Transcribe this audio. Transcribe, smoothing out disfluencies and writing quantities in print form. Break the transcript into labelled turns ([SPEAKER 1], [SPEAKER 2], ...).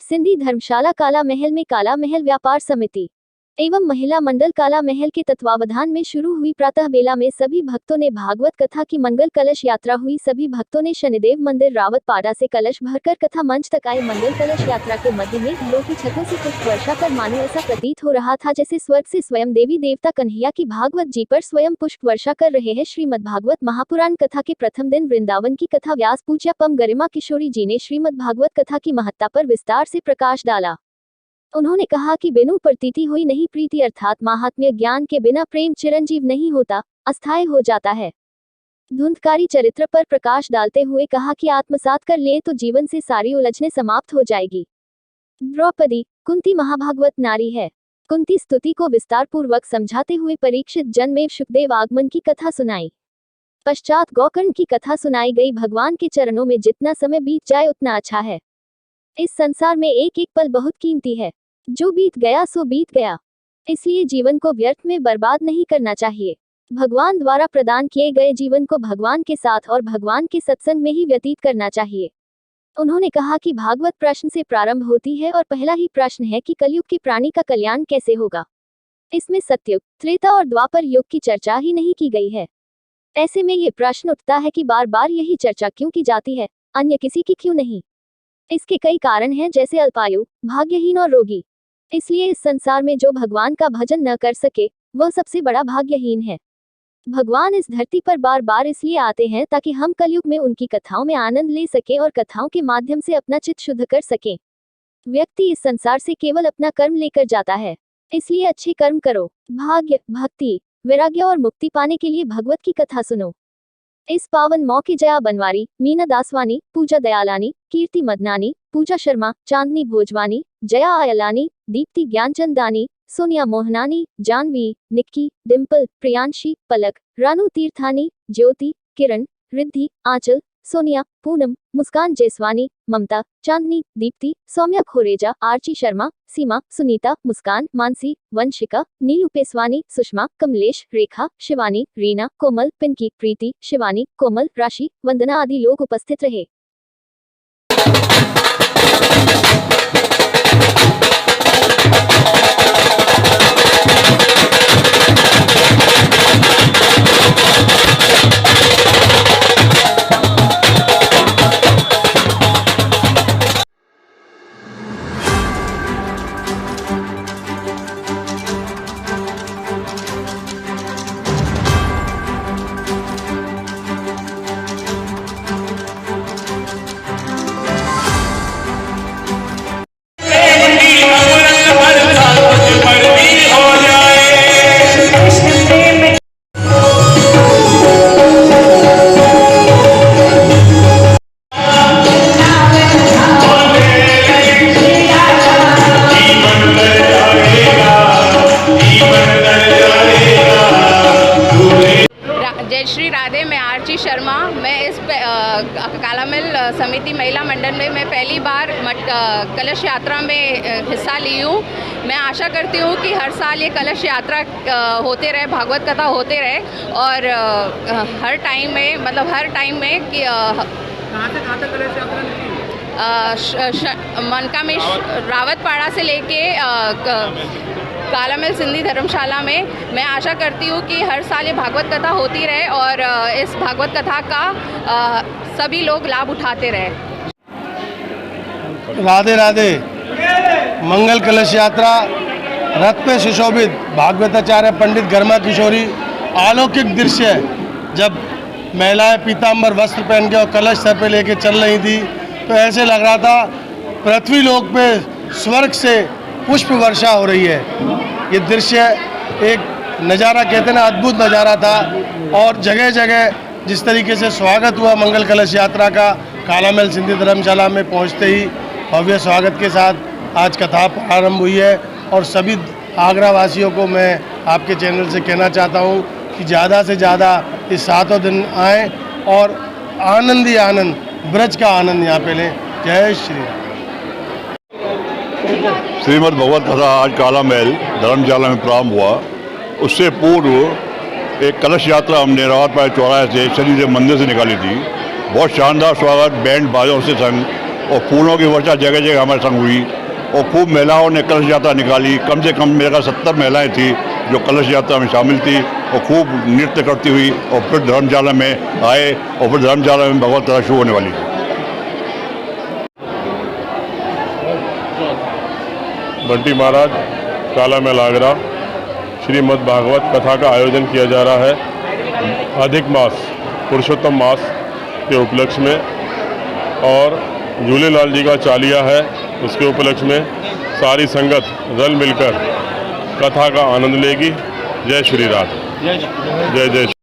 [SPEAKER 1] सिंधी धर्मशाला काला महल में काला महल व्यापार समिति एवं महिला मंडल काला महल के तत्वावधान में शुरू हुई प्रातः बेला में सभी भक्तों ने भागवत कथा की मंगल कलश यात्रा हुई। सभी भक्तों ने शनिदेव मंदिर रावतपाड़ा से कलश भरकर कथा मंच तक आए। मंगल कलश यात्रा के मध्य में घरों की छतों से पुष्प वर्षा कर मानो ऐसा प्रतीत हो रहा था जैसे स्वर्ग से स्वयं देवी देवता कन्हैया की भागवत जी पर स्वयं पुष्प वर्षा कर रहे हैं। श्रीमद् भागवत महापुराण कथा के प्रथम दिन वृंदावन की कथा व्यास पूज्य पम गरिमा किशोरी जी ने श्रीमद् भागवत कथा की महत्ता पर विस्तार से प्रकाश डाला। उन्होंने कहा कि बिनु प्रतीति हुई नहीं प्रीति, अर्थात महात्म्य ज्ञान के बिना प्रेम चिरंजीव नहीं होता, अस्थायी हो जाता है। धुंधकारी चरित्र पर प्रकाश डालते हुए कहा कि आत्मसात कर ले तो जीवन से सारी उलझने समाप्त हो जाएगी। द्रौपदी कुंती महाभागवत नारी है। कुंती स्तुति को विस्तार पूर्वक समझाते हुए परीक्षित जन्मेव शुकदेव आगमन की कथा सुनाई। पश्चात गोकर्ण की कथा सुनाई गई। भगवान के चरणों में जितना समय बीत जाए उतना अच्छा है। इस संसार में एक एक पल बहुत कीमती है, जो बीत गया सो बीत गया, इसलिए जीवन को व्यर्थ में बर्बाद नहीं करना चाहिए। भगवान द्वारा प्रदान किए गए जीवन को भगवान के साथ और भगवान के सत्संग में ही व्यतीत करना चाहिए। उन्होंने कहा कि भागवत प्रश्न से प्रारंभ होती है और पहला ही प्रश्न है कि कलयुग के प्राणी का कल्याण कैसे होगा। इसमें सतयुग, त्रेता और द्वापर युग की चर्चा ही नहीं की गई है। ऐसे में ये प्रश्न उठता है कि बार बार यही चर्चा क्यों की जाती है, अन्य किसी की क्यों नहीं। इसके कई कारण हैं, जैसे अल्पायु, भाग्यहीन और रोगी। इसलिए इस संसार में जो भगवान का भजन न कर सके वह सबसे बड़ा भाग्यहीन है। भगवान इस धरती पर बार बार इसलिए आते हैं ताकि हम कलयुग में उनकी कथाओं में आनंद ले सके और कथाओं के माध्यम से अपना चित्त शुद्ध कर सके। व्यक्ति इस संसार से केवल अपना कर्म लेकर जाता है, इसलिए अच्छे कर्म करो। भाग्य, भक्ति, वैराग्य और मुक्ति पाने के लिए भगवत की कथा सुनो। इस पावन मौके जया बनवारी, मीना दासवानी, पूजा दयालानी, कीर्ति मदनानी, पूजा शर्मा, चांदनी भोजवानी, जया आयलानी, दीप्ति ज्ञानचंदानी, सोनिया मोहनानी, जानवी, निक्की, डिम्पल, प्रियांशी, पलक, रानू तीर्थानी, ज्योति, किरण, रिद्धि, आंचल, सोनिया, पूनम, मुस्कान जयसवानी, ममता, चांदनी, दीप्ति, सौम्या खोरेजा, आर्ची शर्मा, सीमा, सुनीता, मुस्कान, मानसी, वंशिका, नीलू पेसवानी, सुषमा, कमलेश, रेखा, शिवानी, रीना, कोमल, पिंकी, प्रीति, शिवानी, कोमल, राशि, वंदना आदि लोग उपस्थित रहे।
[SPEAKER 2] जय श्री राधे। मैं आर्ची शर्मा। मैं इस काला महल समिति महिला मंडल में मैं पहली बार कलश यात्रा में हिस्सा ली हूँ। मैं आशा करती हूँ कि हर साल ये कलश यात्रा होते रहे, भागवत कथा होते रहे और हर टाइम में कि
[SPEAKER 3] कहाँ तक कलश यात्रा
[SPEAKER 2] मनका में रावतपाड़ा से लेके काला महल सिंधी धर्मशाला में मैं आशा करती हूँ कि हर साल ये भागवत कथा होती रहे और इस भागवत कथा का सभी लोग लाभ उठाते रहे।
[SPEAKER 4] राधे राधे। मंगल कलश यात्रा रथ पे सुशोभित भागवताचार्य पंडित गरिमा किशोरी। अलौकिक दृश्य जब महिलाएं पीताम्बर वस्त्र पहन के और कलश सर पे लेके चल रही थी तो ऐसे लग रहा था पृथ्वी लोक पे स्वर्ग से पुष्प वर्षा हो रही है। ये दृश्य एक नज़ारा कहते ना, अद्भुत नज़ारा था। और जगह जगह जिस तरीके से स्वागत हुआ मंगल कलश यात्रा का, काला महल सिंधी धर्मशाला में पहुंचते ही भव्य स्वागत के साथ आज कथा प्रारंभ हुई है। और सभी आगरा वासियों को मैं आपके चैनल से कहना चाहता हूं कि ज़्यादा से ज़्यादा इस 7 दिन आएँ और आनंद ही आनंद, ब्रज का आनंद यहाँ पे लें। जय श्री राम।
[SPEAKER 5] श्रीमद् भगवत कथा आज काला महल धर्मशाला में प्रारंभ हुआ। उससे पूर्व एक कलश यात्रा हमने रावतपाड़ा चौराहे से शनिदेव मंदिर से निकाली थी। बहुत शानदार स्वागत बैंड बाजों से संग और फूलों की वर्षा जगह जगह हमारे संग हुई। और खूब महिलाओं ने कलश यात्रा निकाली। कम से कम मेरे 70 महिलाएं थी जो कलश यात्रा में शामिल थी और खूब नृत्य करती हुई और फिर धर्मशाला में आए और फिर धर्मशाला में भगवत कथा शुरू होने वाली है।
[SPEAKER 6] बंटी महाराज काला मेल आगरा श्रीमद् भागवत कथा का आयोजन किया जा रहा है अधिक मास पुरुषोत्तम मास के उपलक्ष्य में, और झूलेलाल जी का चालिया है, उसके उपलक्ष्य में सारी संगत रल मिलकर कथा का आनंद लेगी। जय श्री राम। जय जय।